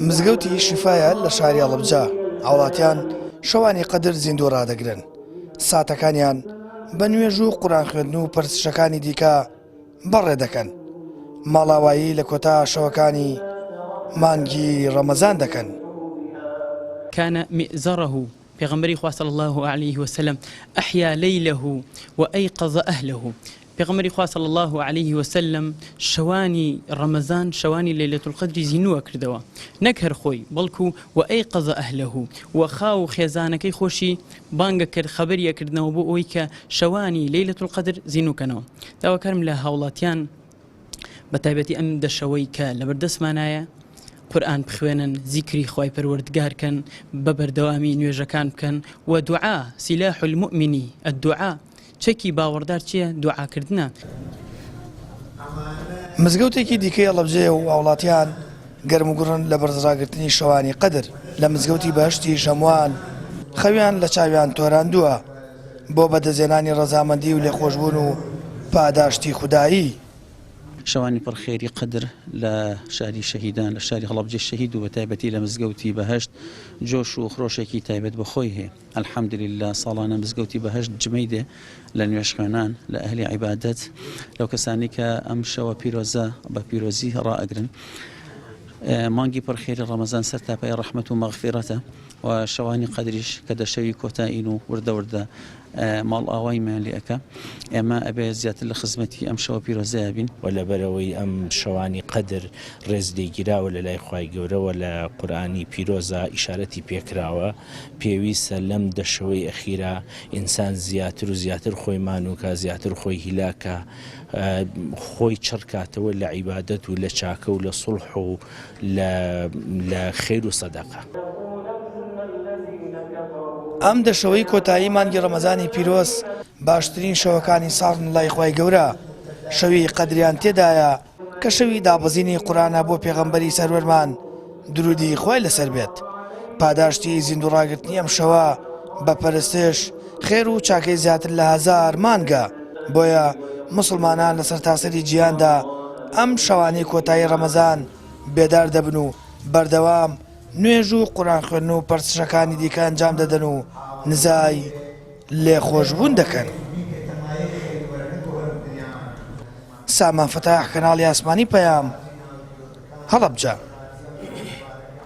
مزگەوتی شیفایە لە شاری هەڵەبجە هاوڵاتیان شەوانی قەدر زیندوو ڕادەگرن ساتەکانیان بە نوێژ و قورئان خوێندن و پرسشەکانی دیکە بەڕێ دەکەن ماڵاوایی لە کۆتا شەوەکانی مانگی ڕەمەزان دەکەن. كان مئزره پیغمبری خوا صلی الله عليه وسلم أحيا ليله وأيقظ أهله. پیغمبری خوا صلی الله عليه وسلم شوانی رمضان شوانی ليلة القدر زینووە کردەوە نەک هەر خۆی بەڵکو وأيقظ أهله و خاو خێزانەکەی خۆشی بانگە کرد خەبەریە کردنەوە بۆ ئەوەی کە شەوانی ليلة القدر زینووکەنەوە. داواکارم لە هاوڵاتیان بەتایبەتی ئەم دەشەوەی کە لەبەردەستمانایە قورئان بخوێنن زیکری خوای پەروەردگارکەن بە بەردەوامی نوێژەکان بکەن و دوعا سلاح المؤمن الدعاء چەکی باوەڕدار چییە؟ دوعاکردنە. مزگەوتێکی دیکەی هەڵەبجەیە و هاوڵاتیان گەرموگڕن لە بەرزڕاگرتنی شەوانی قەدر لە مزگەوتی بەهشتی شەموان خەویان لە چاویان تۆراندووە بۆ بەدەزێنانی ڕەزامەندی و لێخۆشبوون و پاداشتی خودایی. شوانی پرخێری قدر لە شاری شەهیدان لە شاری هەڵەبجە شەهید و بەتایبەتی لە مزگەوتی بەهشت جۆش و خرۆشێکی تایبەت بەخۆی هەیە. الحەمدولله ساڵانە مزگەوتی بەهشت جمەی دێ لە نوێژ خوێنان لە ئەهلی عیبادەت لەو کەسانی کە ئەم شەوە پیرۆزە بە پیرۆزی ڕائەگرن. مانگی پرخێری ڕەمەزان سەر تاپای ڕەحمەت و مەغفیرەتە و شەوانی قەدریش کە دەشەوی کۆتایین و وردە وردە ماڵ ئاوایمان لێ ئەکا ئێمە ئەبێ زیاتر لە خزمەتی ئەم شەوە پیرۆزەیە بین و لەبەرەوەی ئەم شەوانی قەدر ڕێز لێگیراوە لە لای خوای گەورەوە لە قورئانی پیرۆزە ئیشارەتی پێکراوە پێویستە لەم دەشەوەی ئەخیرا ئینسان زیاتر و زیاتر خۆی مانووکە زیاتر خۆی هیلاکە خۆی چڕکاتەوە لە عیبادەت و لە چاکە و لە سوڵح و لە خێر و سەدەقە. ئەم دەشەوەی کۆتایی مانگی ڕەمەزانی پیرۆز باشترین شەوەکانی ساڵن لای خوای گەورە شەوی قەدریان تێدایە کە شەوی دابەزینی قورئانە بۆ پێغەمبەری سەروەرمان درودی خوای لەسەر بێت. پاداشتی زیندوو ڕاگرتنی ئەم شەوە بە پەرستش خێر و چاکەی زیاتر لە 1000 مانگە بۆیە موسڵمانان لە سەرتاسەری جیهاندا ئەم شەوانەی کۆتایی ڕەمەزان بێدار دەبن و بەردەوام نوێژ و قورئان خوێندن و پرسشەکانی دیکە ئەنجام دەدەن و نزای لێخۆشبوون دەکەن. سامان فەتاح کەناڵی ئاسمانی پەیام هەڵەبجە.